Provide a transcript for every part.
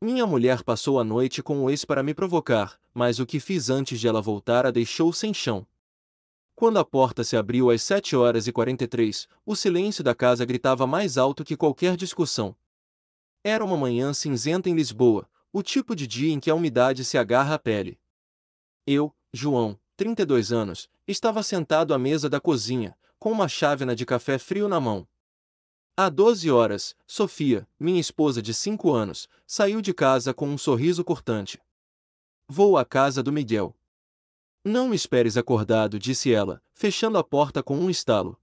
Minha mulher passou a noite com o ex para me provocar, mas o que fiz antes de ela voltar a deixou sem chão. Quando a porta se abriu às 7h43, o silêncio da casa gritava mais alto que qualquer discussão. Era uma manhã cinzenta em Lisboa, o tipo de dia em que a umidade se agarra à pele. Eu, João, 32 anos, estava sentado à mesa da cozinha, com uma chávena de café frio na mão. Há 12 horas, Sofia, minha esposa de 5 anos, saiu de casa com um sorriso cortante. Vou à casa do Miguel. Não me esperes acordado, disse ela, fechando a porta com um estalo.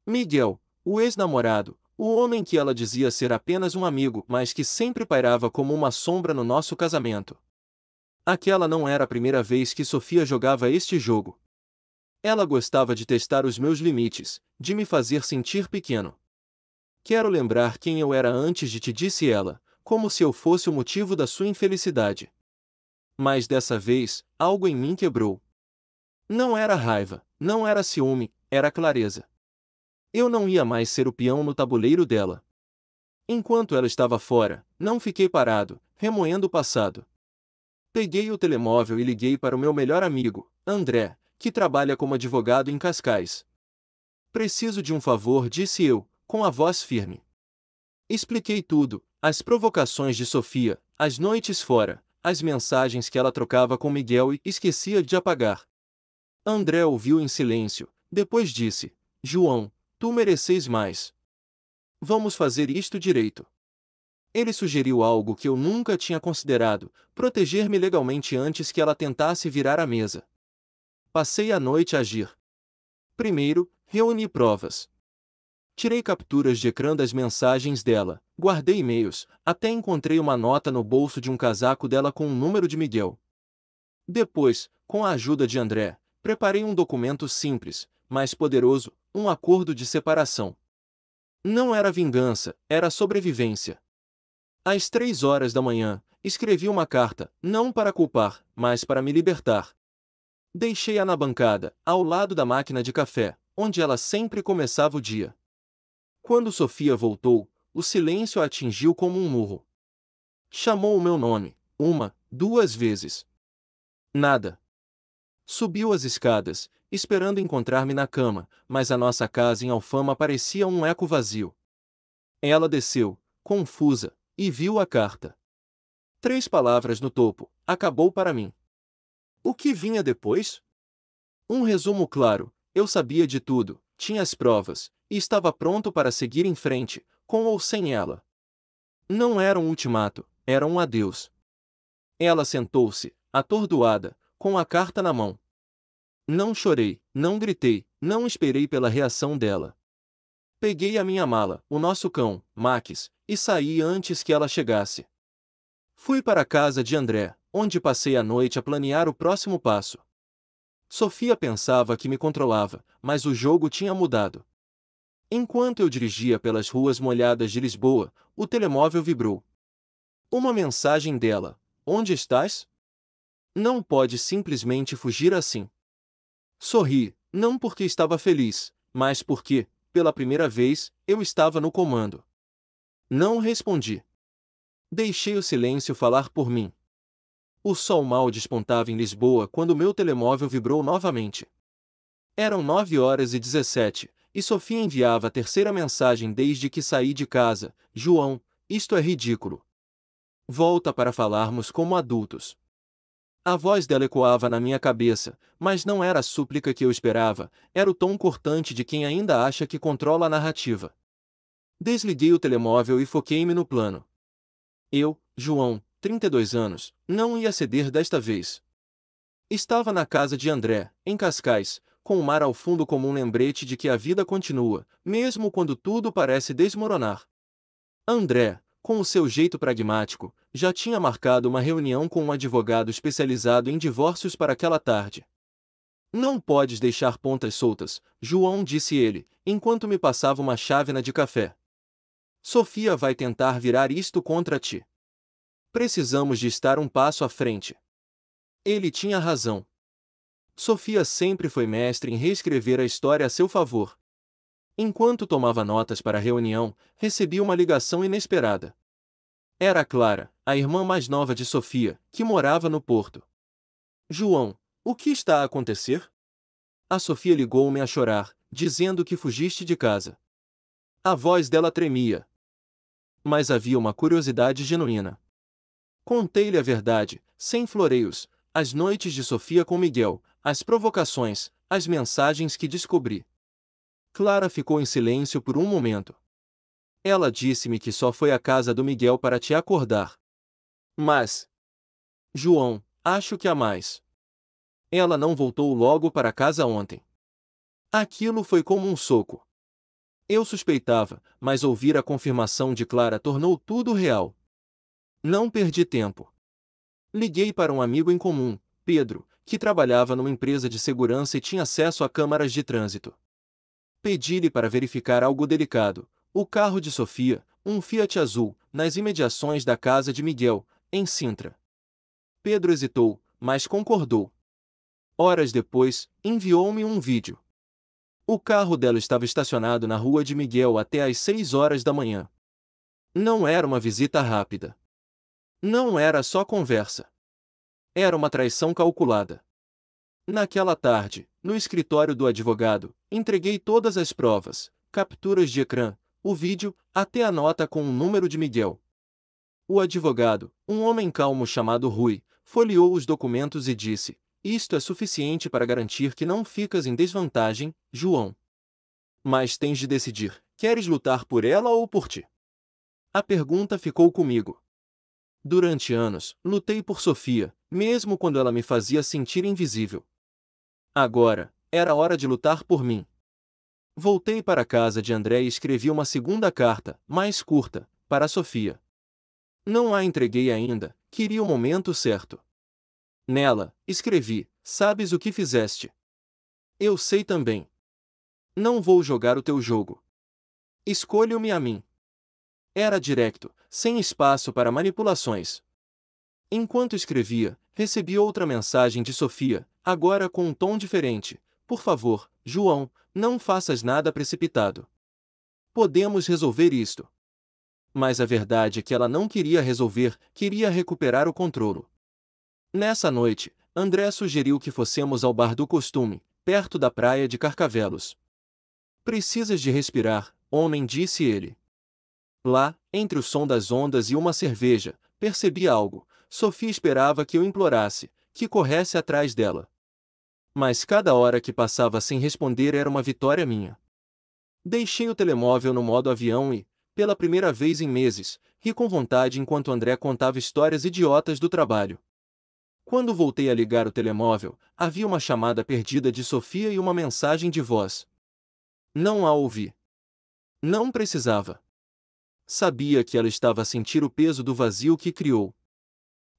Miguel, o ex-namorado, o homem que ela dizia ser apenas um amigo, mas que sempre pairava como uma sombra no nosso casamento. Aquela não era a primeira vez que Sofia jogava este jogo. Ela gostava de testar os meus limites, de me fazer sentir pequeno. Quero lembrar quem eu era antes de ti, disse ela, como se eu fosse o motivo da sua infelicidade. Mas dessa vez, algo em mim quebrou. Não era raiva, não era ciúme, era clareza. Eu não ia mais ser o peão no tabuleiro dela. Enquanto ela estava fora, não fiquei parado, remoendo o passado. Peguei o telemóvel e liguei para o meu melhor amigo, André, que trabalha como advogado em Cascais. Preciso de um favor, disse eu, com a voz firme. Expliquei tudo, as provocações de Sofia, as noites fora, as mensagens que ela trocava com Miguel e esquecia de apagar. André ouviu em silêncio, depois disse: João, tu mereces mais. Vamos fazer isto direito. Ele sugeriu algo que eu nunca tinha considerado: proteger-me legalmente antes que ela tentasse virar a mesa. Passei a noite a agir. Primeiro, reuni provas. Tirei capturas de ecrã das mensagens dela, guardei e-mails, até encontrei uma nota no bolso de um casaco dela com o número de Miguel. Depois, com a ajuda de André, preparei um documento simples, mas poderoso, um acordo de separação. Não era vingança, era sobrevivência. Às 3 horas da manhã, escrevi uma carta, não para culpar, mas para me libertar. Deixei-a na bancada, ao lado da máquina de café, onde ela sempre começava o dia. Quando Sofia voltou, o silêncio a atingiu como um murro. Chamou o meu nome, 2 vezes. Nada. Subiu as escadas, esperando encontrar-me na cama, mas a nossa casa em Alfama parecia um eco vazio. Ela desceu, confusa, e viu a carta. 3 palavras no topo: acabou para mim. O que vinha depois? Um resumo claro: eu sabia de tudo, tinha as provas, e estava pronto para seguir em frente, com ou sem ela. Não era um ultimato, era um adeus. Ela sentou-se, atordoada, com a carta na mão. Não chorei, não gritei, não esperei pela reação dela. Peguei a minha mala, o nosso cão, Max, e saí antes que ela chegasse. Fui para a casa de André, onde passei a noite a planear o próximo passo. Sofia pensava que me controlava, mas o jogo tinha mudado. Enquanto eu dirigia pelas ruas molhadas de Lisboa, o telemóvel vibrou. Uma mensagem dela: onde estás? Não pode simplesmente fugir assim. Sorri, não porque estava feliz, mas porque, pela primeira vez, eu estava no comando. Não respondi. Deixei o silêncio falar por mim. O sol mal despontava em Lisboa quando meu telemóvel vibrou novamente. Eram 9h17, e Sofia enviava a terceira mensagem desde que saí de casa: João, isto é ridículo. Volta para falarmos como adultos. A voz dela ecoava na minha cabeça, mas não era a súplica que eu esperava, era o tom cortante de quem ainda acha que controla a narrativa. Desliguei o telemóvel e foquei-me no plano. Eu, João, 32 anos, não ia ceder desta vez. Estava na casa de André, em Cascais, com o mar ao fundo como um lembrete de que a vida continua, mesmo quando tudo parece desmoronar. André, com o seu jeito pragmático, já tinha marcado uma reunião com um advogado especializado em divórcios para aquela tarde. Não podes deixar pontas soltas, João, disse ele, enquanto me passava uma chávena de café. Sofia vai tentar virar isto contra ti. Precisamos de estar um passo à frente. Ele tinha razão. Sofia sempre foi mestre em reescrever a história a seu favor. Enquanto tomava notas para a reunião, recebi uma ligação inesperada. Era Clara, a irmã mais nova de Sofia, que morava no Porto. João, o que está a acontecer? A Sofia ligou-me a chorar, dizendo que fugiste de casa. A voz dela tremia. Mas havia uma curiosidade genuína. Contei-lhe a verdade, sem floreios, as noites de Sofia com Miguel, as provocações, as mensagens que descobri. Clara ficou em silêncio por um momento. Ela disse-me que só foi à casa do Miguel para te acordar. Mas, João, acho que há mais. Ela não voltou logo para casa ontem. Aquilo foi como um soco. Eu suspeitava, mas ouvir a confirmação de Clara tornou tudo real. Não perdi tempo. Liguei para um amigo em comum, Pedro, que trabalhava numa empresa de segurança e tinha acesso a câmaras de trânsito. Pedi-lhe para verificar algo delicado: o carro de Sofia, um Fiat azul, nas imediações da casa de Miguel, em Sintra. Pedro hesitou, mas concordou. Horas depois, enviou-me um vídeo. O carro dela estava estacionado na rua de Miguel até às 6 horas da manhã. Não era uma visita rápida. Não era só conversa. Era uma traição calculada. Naquela tarde, no escritório do advogado, entreguei todas as provas, capturas de ecrã, o vídeo, até a nota com o número de Miguel. O advogado, um homem calmo chamado Rui, folheou os documentos e disse: isto é suficiente para garantir que não ficas em desvantagem, João. Mas tens de decidir, queres lutar por ela ou por ti? A pergunta ficou comigo. Durante anos, lutei por Sofia, mesmo quando ela me fazia sentir invisível. Agora, era hora de lutar por mim. Voltei para a casa de André e escrevi uma segunda carta, mais curta, para Sofia. Não a entreguei ainda, queria o momento certo. Nela, escrevi: sabes o que fizeste? Eu sei também. Não vou jogar o teu jogo. Escolho-me a mim. Era direto, sem espaço para manipulações. Enquanto escrevia, recebi outra mensagem de Sofia, agora com um tom diferente: por favor, João, não faças nada precipitado. Podemos resolver isto. Mas a verdade é que ela não queria resolver, queria recuperar o controle. Nessa noite, André sugeriu que fossemos ao bar do costume, perto da praia de Carcavelos. Precisas de respirar, homem, disse ele. Lá, entre o som das ondas e uma cerveja, percebi algo. Sofia esperava que eu implorasse, que corresse atrás dela. Mas cada hora que passava sem responder era uma vitória minha. Deixei o telemóvel no modo avião e, pela primeira vez em meses, ri com vontade enquanto André contava histórias idiotas do trabalho. Quando voltei a ligar o telemóvel, havia uma chamada perdida de Sofia e uma mensagem de voz. Não a ouvi. Não precisava. Sabia que ela estava a sentir o peso do vazio que criou.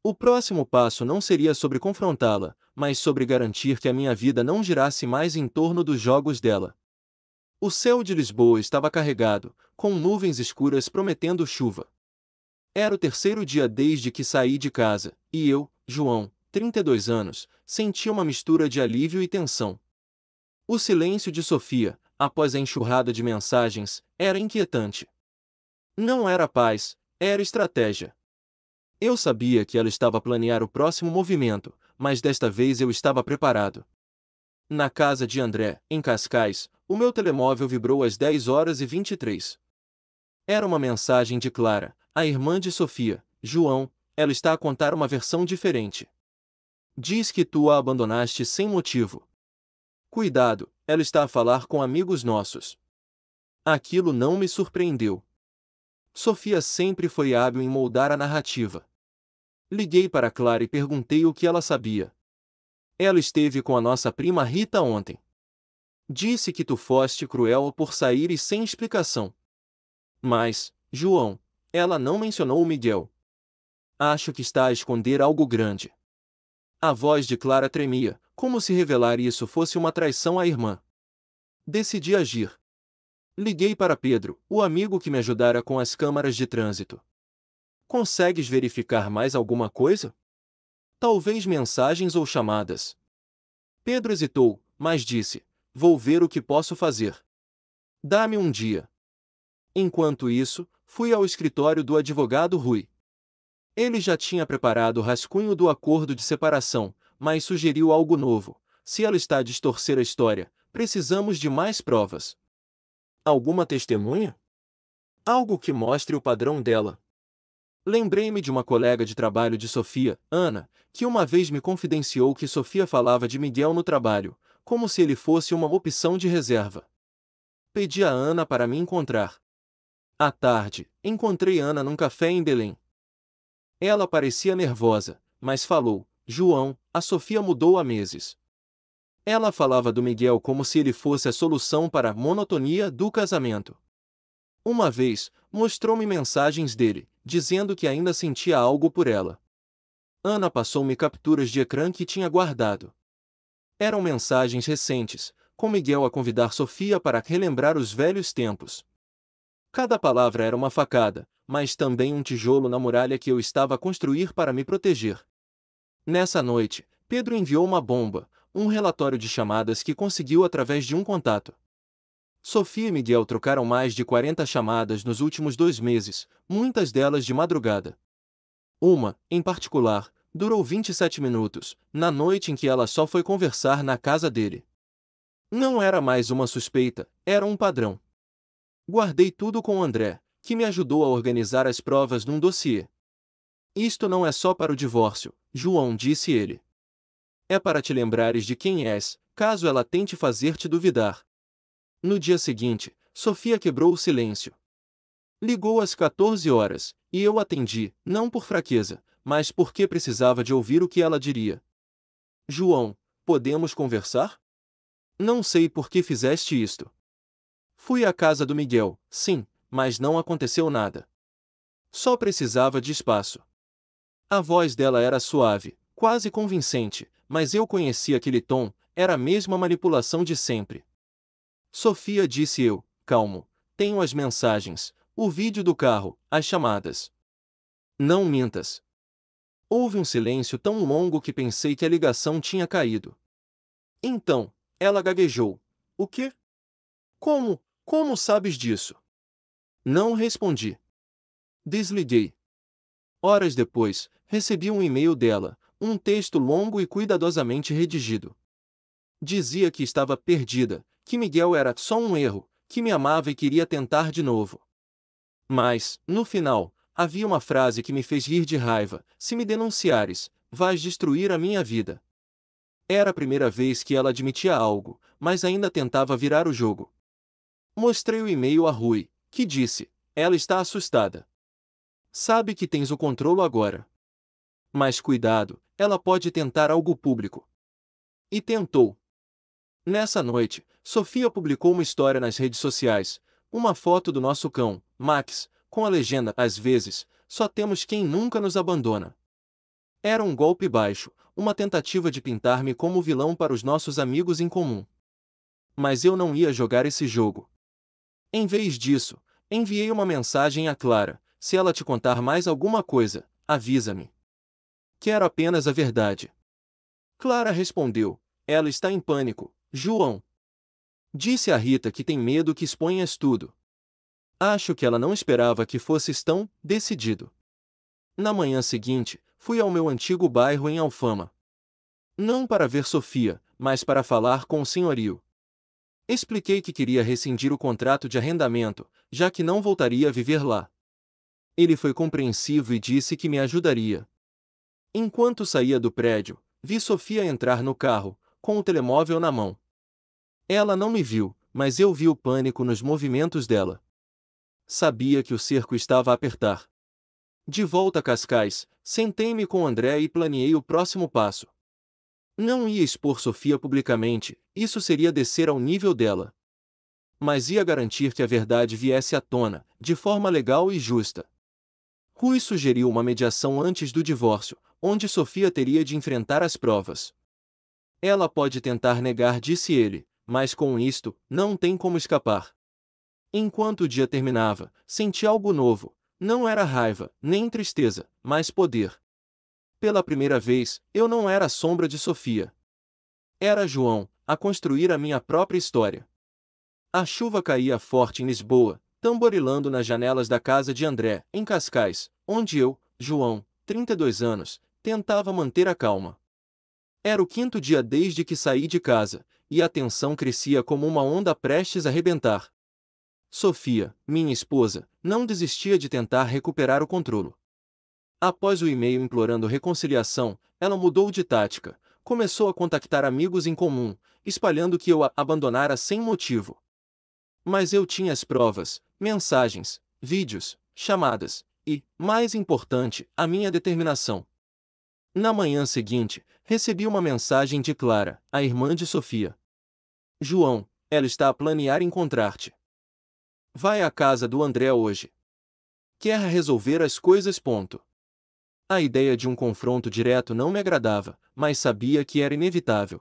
O próximo passo não seria sobre confrontá-la, mas sobre garantir que a minha vida não girasse mais em torno dos jogos dela. O céu de Lisboa estava carregado, com nuvens escuras prometendo chuva. Era o terceiro dia desde que saí de casa, e eu, João, 32 anos, sentia uma mistura de alívio e tensão. O silêncio de Sofia, após a enxurrada de mensagens, era inquietante. Não era paz, era estratégia. Eu sabia que ela estava a planear o próximo movimento, mas desta vez eu estava preparado. Na casa de André, em Cascais, o meu telemóvel vibrou às 10h23. Era uma mensagem de Clara, a irmã de Sofia. João, ela está a contar uma versão diferente. Diz que tu a abandonaste sem motivo. Cuidado, ela está a falar com amigos nossos. Aquilo não me surpreendeu. Sofia sempre foi hábil em moldar a narrativa. Liguei para Clara e perguntei o que ela sabia. Ela esteve com a nossa prima Rita ontem. Disse que tu foste cruel por saíres sem explicação. Mas, João, ela não mencionou o Miguel. Acho que está a esconder algo grande. A voz de Clara tremia, como se revelar isso fosse uma traição à irmã. Decidi agir. Liguei para Pedro, o amigo que me ajudara com as câmaras de trânsito. Consegues verificar mais alguma coisa? Talvez mensagens ou chamadas. Pedro hesitou, mas disse: vou ver o que posso fazer. Dá-me um dia. Enquanto isso, fui ao escritório do advogado Rui. Ele já tinha preparado o rascunho do acordo de separação, mas sugeriu algo novo. Se ela está a distorcer a história, precisamos de mais provas. Alguma testemunha? Algo que mostre o padrão dela. Lembrei-me de uma colega de trabalho de Sofia, Ana, que uma vez me confidenciou que Sofia falava de Miguel no trabalho, como se ele fosse uma opção de reserva. Pedi a Ana para me encontrar. À tarde, encontrei Ana num café em Belém. Ela parecia nervosa, mas falou: João, a Sofia mudou há meses. Ela falava do Miguel como se ele fosse a solução para a monotonia do casamento. Uma vez, mostrou-me mensagens dele, dizendo que ainda sentia algo por ela. Ana passou-me capturas de ecrã que tinha guardado. Eram mensagens recentes, com Miguel a convidar Sofia para relembrar os velhos tempos. Cada palavra era uma facada, mas também um tijolo na muralha que eu estava a construir para me proteger. Nessa noite, Pedro enviou uma bomba, um relatório de chamadas que conseguiu através de um contato. Sofia e Miguel trocaram mais de 40 chamadas nos últimos 2 meses, muitas delas de madrugada. Uma, em particular, durou 27 minutos, na noite em que ela só foi conversar na casa dele. Não era mais uma suspeita, era um padrão. Guardei tudo com André, que me ajudou a organizar as provas num dossiê. Isto não é só para o divórcio, João, disse ele. É para te lembrares de quem és, caso ela tente fazer-te duvidar. No dia seguinte, Sofia quebrou o silêncio. Ligou às 14 horas, e eu atendi, não por fraqueza, mas porque precisava de ouvir o que ela diria. João, podemos conversar? Não sei por que fizeste isto. Fui à casa do Miguel, sim, mas não aconteceu nada. Só precisava de espaço. A voz dela era suave, quase convincente, mas eu conhecia aquele tom, era a mesma manipulação de sempre. Sofia, disse eu, calmo, tenho as mensagens, o vídeo do carro, as chamadas. Não mintas. Houve um silêncio tão longo que pensei que a ligação tinha caído. Então, ela gaguejou. O quê? Como? Como sabes disso? Não respondi. Desliguei. Horas depois, recebi um e-mail dela, um texto longo e cuidadosamente redigido. Dizia que estava perdida, que Miguel era só um erro, que me amava e queria tentar de novo. Mas, no final, havia uma frase que me fez rir de raiva: se me denunciares, vais destruir a minha vida. Era a primeira vez que ela admitia algo, mas ainda tentava virar o jogo. Mostrei o e-mail a Rui, que disse: ela está assustada. Sabe que tens o controle agora. Mas cuidado, ela pode tentar algo público. E tentou. Nessa noite, Sofia publicou uma história nas redes sociais, uma foto do nosso cão, Max, com a legenda: às vezes, só temos quem nunca nos abandona. Era um golpe baixo, uma tentativa de pintar-me como vilão para os nossos amigos em comum. Mas eu não ia jogar esse jogo. Em vez disso, enviei uma mensagem a Clara: se ela te contar mais alguma coisa, avisa-me. Quero apenas a verdade. Clara respondeu: ela está em pânico, João. Disse a Rita que tem medo que exponhas tudo. Acho que ela não esperava que fosses tão decidido. Na manhã seguinte, fui ao meu antigo bairro em Alfama. Não para ver Sofia, mas para falar com o senhorio. Expliquei que queria rescindir o contrato de arrendamento, já que não voltaria a viver lá. Ele foi compreensivo e disse que me ajudaria. Enquanto saía do prédio, vi Sofia entrar no carro, com o telemóvel na mão. Ela não me viu, mas eu vi o pânico nos movimentos dela. Sabia que o cerco estava a apertar. De volta a Cascais, sentei-me com André e planeei o próximo passo. Não ia expor Sofia publicamente, isso seria descer ao nível dela. Mas ia garantir que a verdade viesse à tona, de forma legal e justa. Rui sugeriu uma mediação antes do divórcio, onde Sofia teria de enfrentar as provas. Ela pode tentar negar, disse ele, mas com isto, não tem como escapar. Enquanto o dia terminava, senti algo novo, não era raiva, nem tristeza, mas poder. Pela primeira vez, eu não era a sombra de Sofia. Era João, a construir a minha própria história. A chuva caía forte em Lisboa, tamborilando nas janelas da casa de André, em Cascais, onde eu, João, 32 anos, tentava manter a calma. Era o quinto dia desde que saí de casa, e a tensão crescia como uma onda prestes a arrebentar. Sofia, minha esposa, não desistia de tentar recuperar o controle. Após o e-mail implorando reconciliação, ela mudou de tática, começou a contactar amigos em comum, espalhando que eu a abandonara sem motivo. Mas eu tinha as provas, mensagens, vídeos, chamadas, e, mais importante, a minha determinação. Na manhã seguinte, recebi uma mensagem de Clara, a irmã de Sofia. João, ela está a planear encontrar-te. Vai à casa do André hoje. Quer resolver as coisas. Ponto. A ideia de um confronto direto não me agradava, mas sabia que era inevitável.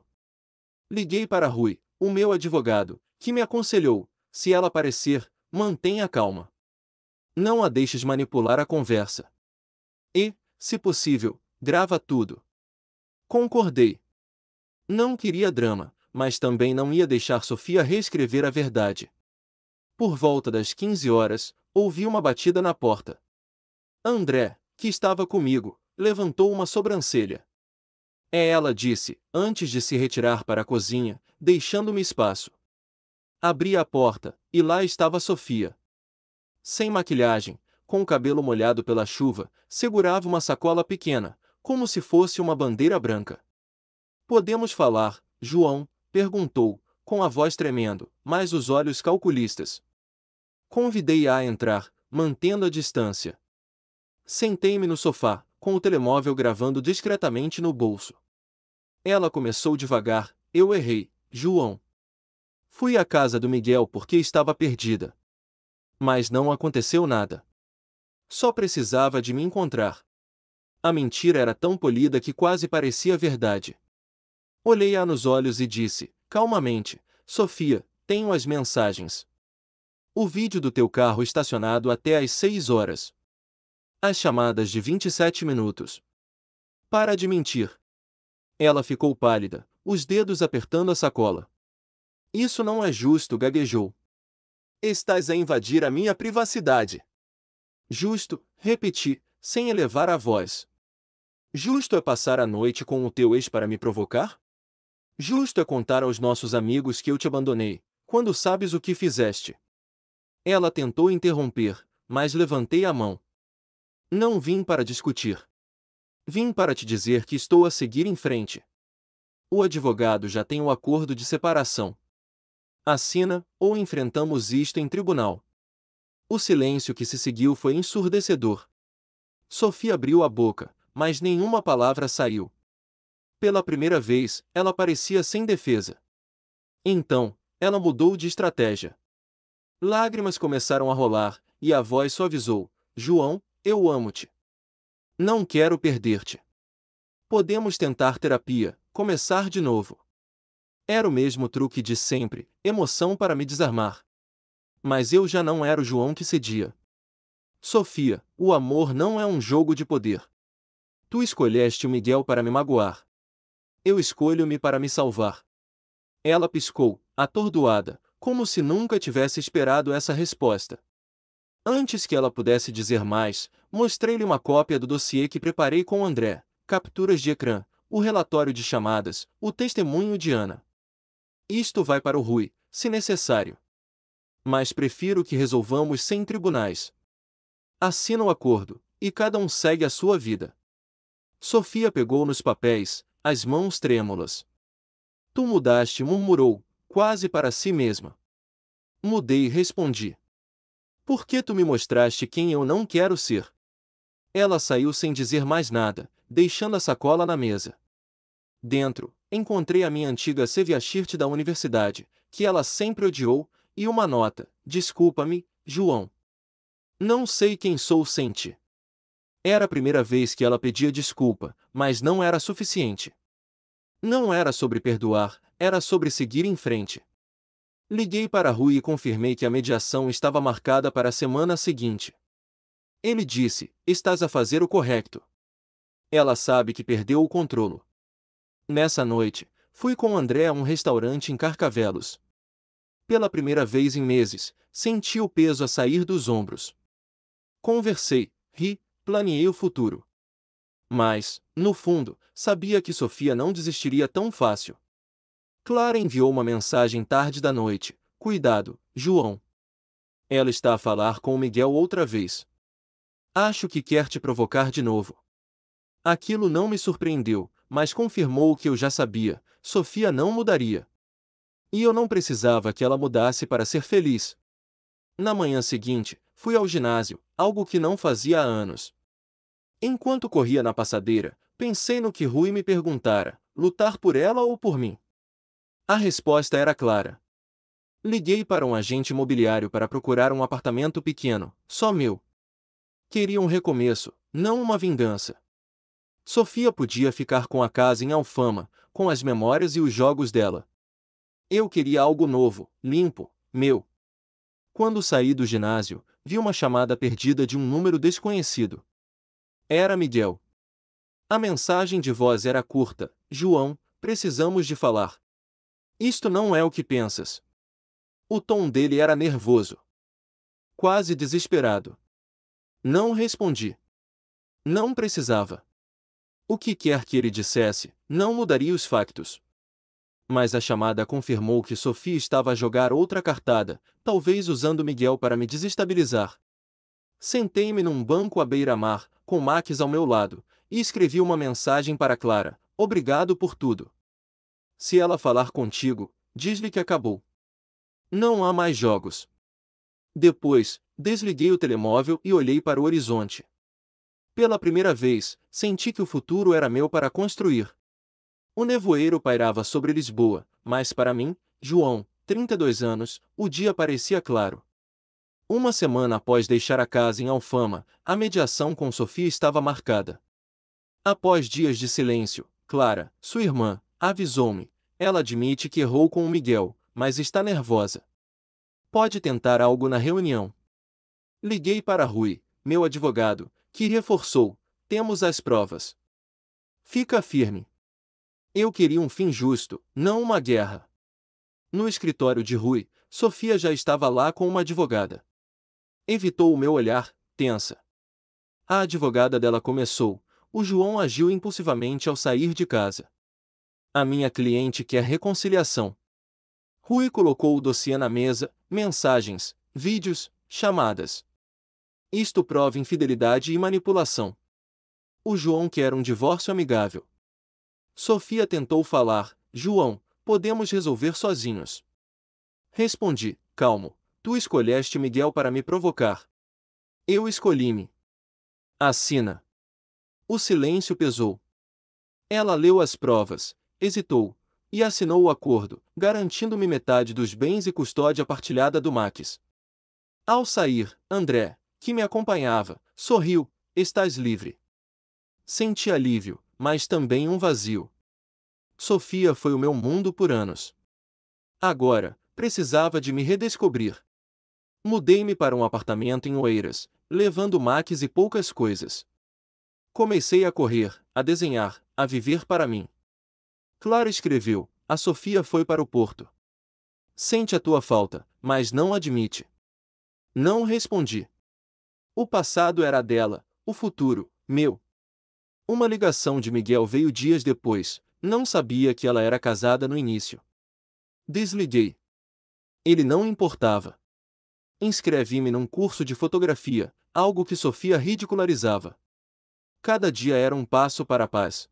Liguei para Rui, o meu advogado, que me aconselhou: se ela aparecer, mantenha calma. Não a deixes manipular a conversa. E, se possível, grava tudo. Concordei. Não queria drama, mas também não ia deixar Sofia reescrever a verdade. Por volta das 15 horas, ouvi uma batida na porta. André, que estava comigo, levantou uma sobrancelha. É ela, disse, antes de se retirar para a cozinha, deixando-me espaço. Abri a porta, e lá estava Sofia. Sem maquilhagem, com o cabelo molhado pela chuva, segurava uma sacola pequena, como se fosse uma bandeira branca. Podemos falar, João? Perguntou, com a voz tremendo, mas os olhos calculistas. Convidei-a a entrar, mantendo a distância. Sentei-me no sofá, com o telemóvel gravando discretamente no bolso. Ela começou devagar: eu errei, João. Fui à casa do Miguel porque estava perdida. Mas não aconteceu nada. Só precisava de me encontrar. A mentira era tão polida que quase parecia verdade. Olhei-a nos olhos e disse, calmamente: Sofia, tenho as mensagens. O vídeo do teu carro estacionado até às 6 horas. As chamadas de 27 minutos. Para de mentir. Ela ficou pálida, os dedos apertando a sacola. Isso não é justo, gaguejou. Estás a invadir a minha privacidade. Justo, repeti, sem elevar a voz. Justo é passar a noite com o teu ex para me provocar? Justo é contar aos nossos amigos que eu te abandonei, quando sabes o que fizeste. Ela tentou interromper, mas levantei a mão. Não vim para discutir. Vim para te dizer que estou a seguir em frente. O advogado já tem o acordo de separação. Assina, ou enfrentamos isto em tribunal. O silêncio que se seguiu foi ensurdecedor. Sofia abriu a boca, mas nenhuma palavra saiu. Pela primeira vez, ela parecia sem defesa. Então, ela mudou de estratégia. Lágrimas começaram a rolar, e a voz suavizou: João, eu amo-te. Não quero perder-te. Podemos tentar terapia, começar de novo. Era o mesmo truque de sempre, emoção para me desarmar. Mas eu já não era o João que cedia. Sofia, o amor não é um jogo de poder. Tu escolheste o Miguel para me magoar. Eu escolho-me para me salvar. Ela piscou, atordoada, como se nunca tivesse esperado essa resposta. Antes que ela pudesse dizer mais, mostrei-lhe uma cópia do dossiê que preparei com André, capturas de ecrã, o relatório de chamadas, o testemunho de Ana. Isto vai para o Rui, se necessário. Mas prefiro que resolvamos sem tribunais. Assina o acordo, e cada um segue a sua vida. Sofia pegou nos papéis, as mãos trêmulas. Tu mudaste, murmurou, quase para si mesma. Mudei, respondi. Por que tu me mostraste quem eu não quero ser? Ela saiu sem dizer mais nada, deixando a sacola na mesa. Dentro, encontrei a minha antiga Sevier da universidade, que ela sempre odiou, e uma nota: desculpa-me, João. Não sei quem sou sem ti. Era a primeira vez que ela pedia desculpa, mas não era suficiente. Não era sobre perdoar, era sobre seguir em frente. Liguei para Rui e confirmei que a mediação estava marcada para a semana seguinte. Ele disse: estás a fazer o correto. Ela sabe que perdeu o controlo. Nessa noite, fui com André a um restaurante em Carcavelos. Pela primeira vez em meses, senti o peso a sair dos ombros. Conversei, ri, planeei o futuro. Mas, no fundo, sabia que Sofia não desistiria tão fácil. Clara enviou uma mensagem tarde da noite. Cuidado, João. Ela está a falar com o Miguel outra vez. Acho que quer te provocar de novo. Aquilo não me surpreendeu, mas confirmou o que eu já sabia: Sofia não mudaria. E eu não precisava que ela mudasse para ser feliz. Na manhã seguinte, fui ao ginásio, algo que não fazia há anos. Enquanto corria na passadeira, pensei no que Rui me perguntara: lutar por ela ou por mim? A resposta era clara. Liguei para um agente imobiliário para procurar um apartamento pequeno, só meu. Queria um recomeço, não uma vingança. Sofia podia ficar com a casa em Alfama, com as memórias e os jogos dela. Eu queria algo novo, limpo, meu. Quando saí do ginásio, vi uma chamada perdida de um número desconhecido. Era Miguel. A mensagem de voz era curta: João, precisamos de falar. Isto não é o que pensas. O tom dele era nervoso. Quase desesperado. Não respondi. Não precisava. O que quer que ele dissesse, não mudaria os factos. Mas a chamada confirmou que Sofia estava a jogar outra cartada, talvez usando Miguel para me desestabilizar. Sentei-me num banco à beira-mar, com Max ao meu lado, e escrevi uma mensagem para Clara: obrigado por tudo. Se ela falar contigo, diz-lhe que acabou. Não há mais jogos. Depois, desliguei o telemóvel e olhei para o horizonte. Pela primeira vez, senti que o futuro era meu para construir. O nevoeiro pairava sobre Lisboa, mas para mim, João, 32 anos, o dia parecia claro. Uma semana após deixar a casa em Alfama, a mediação com Sofia estava marcada. Após dias de silêncio, Clara, sua irmã, avisou-me. Ela admite que errou com o Miguel, mas está nervosa. Pode tentar algo na reunião. Liguei para Rui, meu advogado, que reforçou: temos as provas. Fica firme. Eu queria um fim justo, não uma guerra. No escritório de Rui, Sofia já estava lá com uma advogada. Evitou o meu olhar, tensa. A advogada dela começou: o João agiu impulsivamente ao sair de casa. A minha cliente quer reconciliação. Rui colocou o dossiê na mesa: mensagens, vídeos, chamadas. Isto prova infidelidade e manipulação. O João quer um divórcio amigável. Sofia tentou falar: João, podemos resolver sozinhos. Respondi: calmo, tu escolheste Miguel para me provocar. Eu escolhi-me. Assina. O silêncio pesou. Ela leu as provas, hesitou, e assinou o acordo, garantindo-me metade dos bens e custódia partilhada do Max. Ao sair, André, que me acompanhava, sorriu: estás livre. Senti alívio, mas também um vazio. Sofia foi o meu mundo por anos. Agora, precisava de me redescobrir. Mudei-me para um apartamento em Oeiras, levando Max e poucas coisas. Comecei a correr, a desenhar, a viver para mim. Clara escreveu: a Sofia foi para o Porto. Sente a tua falta, mas não admite. Não respondi. O passado era dela, o futuro, meu. Uma ligação de Miguel veio dias depois. Não sabia que ela era casada no início. Desliguei. Ele não importava. Inscrevi-me num curso de fotografia, algo que Sofia ridicularizava. Cada dia era um passo para a paz.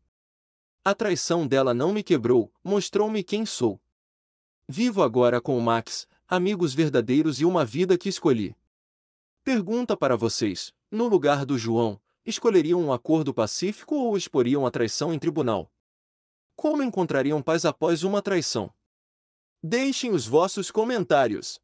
A traição dela não me quebrou, mostrou-me quem sou. Vivo agora com o Max, amigos verdadeiros e uma vida que escolhi. Pergunta para vocês: no lugar do João, escolheriam um acordo pacífico ou exporiam a traição em tribunal? Como encontrariam paz após uma traição? Deixem os vossos comentários.